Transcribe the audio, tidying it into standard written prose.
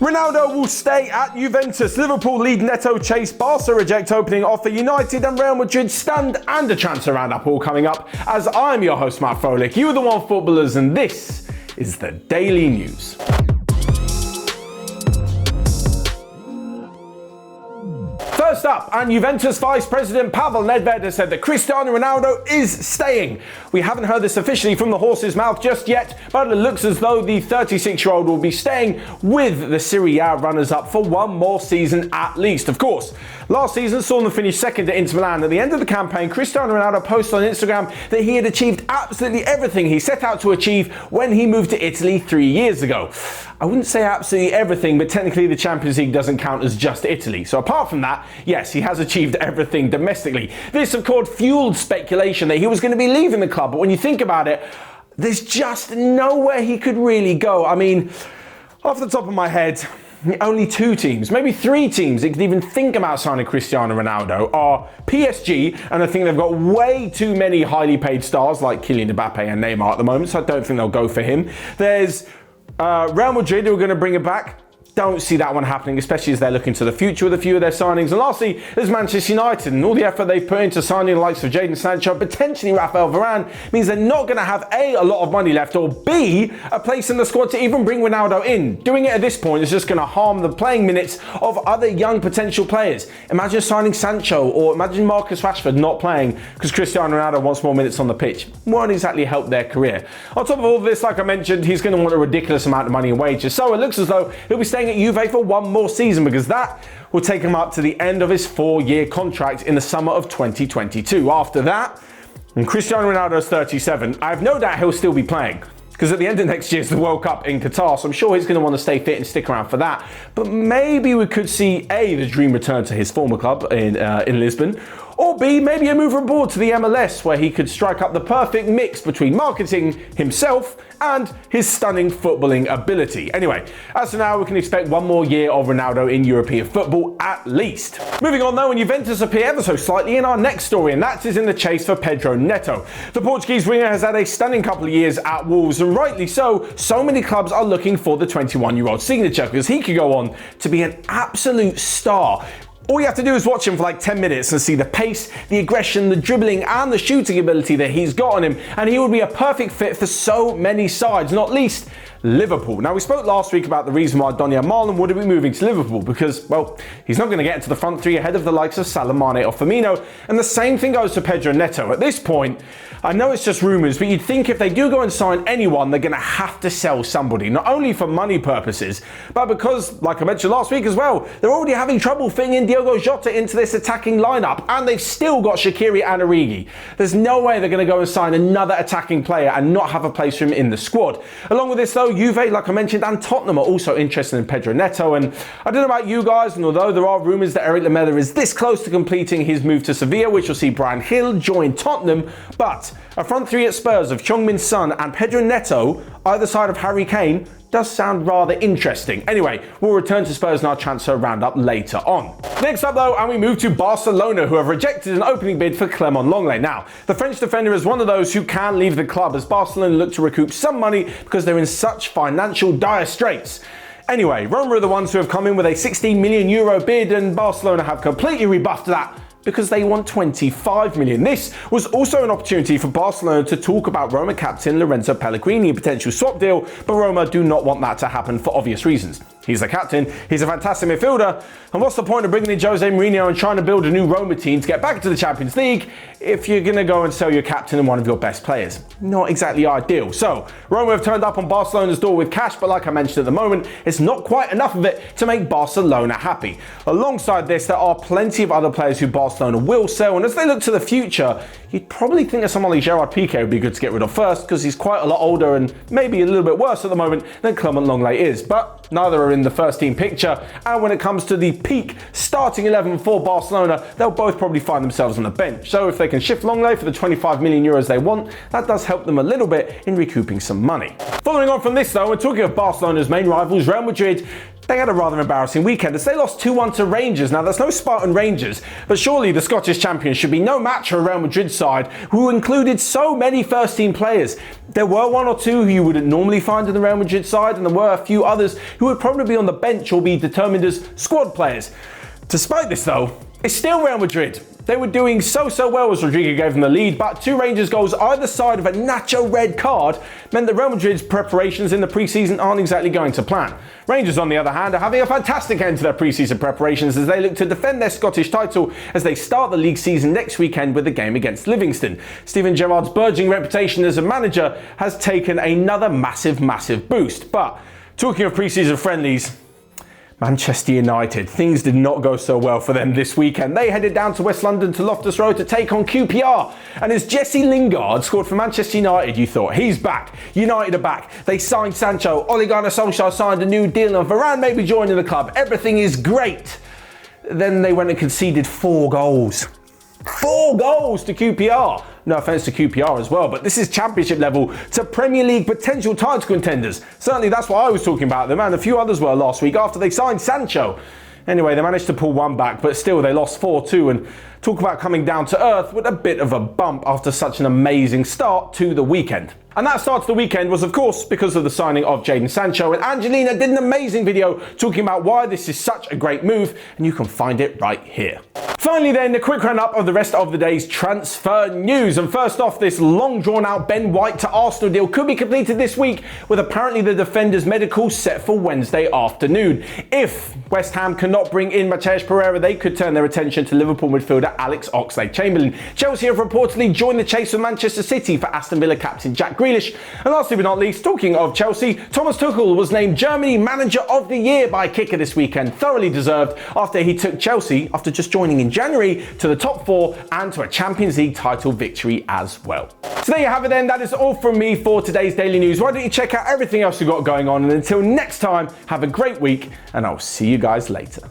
Ronaldo will stay at Juventus. Liverpool lead Neto chase, Barca reject opening offer, United and Real Madrid stand, and a transfer roundup all coming up. As I'm your host, Matt Froelich, you are the One Footballers, and this is the Daily News. First up, and Juventus Vice President Pavel Nedved has said that Cristiano Ronaldo is staying. We haven't heard this officially from the horse's mouth just yet, but it looks as though the 36-year-old will be staying with the Serie A runners-up for one more season at least. Of course, last season saw them finish second at Inter Milan. At the end of the campaign, Cristiano Ronaldo posted on Instagram that he had achieved absolutely everything he set out to achieve when he moved to Italy 3 years ago. I wouldn't say absolutely everything, but technically the Champions League doesn't count as just Italy. So apart from that, yes, he has achieved everything domestically. This, of course, fueled speculation that he was going to be leaving the club. But when you think about it, there's just nowhere he could really go. I mean, off the top of my head, only two teams, maybe three teams that could even think about signing Cristiano Ronaldo are PSG, and I think they've got way too many highly paid stars like Kylian Mbappe and Neymar at the moment, so I don't think they'll go for him. There's Real Madrid who are going to bring it back. Don't see that one happening, especially as they're looking to the future with a few of their signings. And lastly, there's Manchester United, and all the effort they've put into signing the likes of Jadon Sancho, potentially Rafael Varane, means they're not going to have A lot of money left, or B, a place in the squad to even bring Ronaldo in. Doing it at this point is just going to harm the playing minutes of other young potential players. Imagine signing Sancho, or imagine Marcus Rashford not playing because Cristiano Ronaldo wants more minutes on the pitch. Won't exactly help their career. On top of all of this, like I mentioned, he's going to want a ridiculous amount of money and wages. So it looks as though he'll be staying at Juve for one more season, because that will take him up to the end of his 4-year contract in the summer of 2022. After that, and Cristiano Ronaldo is 37, I have no doubt he'll still be playing, because at the end of next year is the World Cup in Qatar, so I'm sure he's going to want to stay fit and stick around for that. But maybe we could see A, the dream return to his former club in Lisbon, or B, maybe a move abroad to the MLS, where he could strike up the perfect mix between marketing himself and his stunning footballing ability. Anyway, as for now, we can expect one more year of Ronaldo in European football at least. Moving on though, and Juventus appear ever so slightly in our next story, and that is in the chase for Pedro Neto. The Portuguese winger has had a stunning couple of years at Wolves, and rightly so. So many clubs are looking for the 21-year-old signature, because he could go on to be an absolute star. All you have to do is watch him for like 10 minutes and see the pace, the aggression, the dribbling and the shooting ability that he's got on him, and he would be a perfect fit for so many sides, not least Liverpool. Now, we spoke last week about the reason why Donyell Malen would be moving to Liverpool, because, well, he's not going to get into the front three ahead of the likes of Salah, Mane or Firmino, and the same thing goes to Pedro Neto. At this point, I know it's just rumours, but you'd think if they do go and sign anyone, they're going to have to sell somebody, not only for money purposes, but because, like I mentioned last week as well, they're already having trouble fitting in Diogo Jota into this attacking lineup, and they've still got Shaqiri and Origi. There's no way they're going to go and sign another attacking player and not have a place for him in the squad. Along with this though, Juve, like I mentioned, and Tottenham are also interested in Pedro Neto, and I don't know about you guys, and although there are rumours that Eric Lamela is this close to completing his move to Sevilla, which will see Bryan Gil join Tottenham, but a front three at Spurs of Heung-min Son and Pedro Neto, either side of Harry Kane, does sound rather interesting. Anyway, we'll return to Spurs in our transfer roundup later on. Next up though, and we move to Barcelona, who have rejected an opening bid for Clement Llenglet. Now, the French defender is one of those who can leave the club, as Barcelona look to recoup some money because they're in such financial dire straits. Anyway, Roma are the ones who have come in with a €16 million bid, and Barcelona have completely rebuffed that because they want 25 million. This was also an opportunity for Barcelona to talk about Roma captain Lorenzo Pellegrini, a potential swap deal, but Roma do not want that to happen for obvious reasons. He's the captain, he's a fantastic midfielder, and what's the point of bringing in Jose Mourinho and trying to build a new Roma team to get back to the Champions League if you're going to go and sell your captain and one of your best players? Not exactly ideal. So, Roma have turned up on Barcelona's door with cash, but like I mentioned at the moment, it's not quite enough of it to make Barcelona happy. Alongside this, there are plenty of other players who Barcelona will sell, and as they look to the future, you'd probably think that someone like Gerard Piqué would be good to get rid of first, because he's quite a lot older and maybe a little bit worse at the moment than Clement Llenglet is, but neither are in the first team picture, and when it comes to the peak starting 11 for Barcelona, they'll both probably find themselves on the bench. So if they can shift Llenglet for the 25 million euros they want, that does help them a little bit in recouping some money. Following on from this though, we're talking of Barcelona's main rivals, Real Madrid. they had a rather embarrassing weekend as they lost 2-1 to Rangers. Now, that's no Spartan Rangers, but surely the Scottish champions should be no match for a Real Madrid side who included so many first-team players. There were one or two who you wouldn't normally find in the Real Madrid side, and there were a few others who would probably be on the bench or be determined as squad players. Despite this, though, it's still Real Madrid. They were doing so well as Rodrigo gave them the lead, but 2 Rangers goals either side of a Nacho red card meant that Real Madrid's preparations in the pre-season aren't exactly going to plan. Rangers, on the other hand, are having a fantastic end to their pre-season preparations as they look to defend their Scottish title as they start the league season next weekend with a game against Livingston. Steven Gerrard's burgeoning reputation as a manager has taken another massive boost. But talking of pre-season friendlies, Manchester United, things did not go so well for them this weekend. They headed down to West London to Loftus Road to take on QPR. And as Jesse Lingard scored for Manchester United, you thought, he's back. United are back. They signed Sancho. Ole Gunnar Solskjaer signed a new deal and Varane may be joining the club. Everything is great. Then they went and conceded 4 goals. 4 goals to QPR. No offence to QPR as well, but this is championship level to Premier League potential title contenders. Certainly that's what I was talking about them, and a few others were last week after they signed Sancho. Anyway, they managed to pull 1 back, but still they lost 4-2, and talk about coming down to earth with a bit of a bump after such an amazing start to the weekend. And that start to the weekend was, of course, because of the signing of Jadon Sancho, and Angelina did an amazing video talking about why this is such a great move, and you can find it right here. Finally then, a quick round-up of the rest of the day's transfer news. And first off, this long drawn-out Ben White to Arsenal deal could be completed this week, with apparently the defender's medical set for Wednesday afternoon. If West Ham cannot bring in Matheus Pereira, they could turn their attention to Liverpool midfielder Alex Oxlade-Chamberlain. Chelsea have reportedly joined the chase with Manchester City for Aston Villa captain Jack Grealish. And lastly but not least, talking of Chelsea, Thomas Tuchel was named Germany Manager of the Year by Kicker this weekend. Thoroughly deserved after he took Chelsea, after just joining in January, to the top 4 and to a Champions League title victory as well. So there you have it then. That is all from me for today's Daily News. Why don't you check out everything else we've got going on, and until next time, have a great week and I'll see you guys later.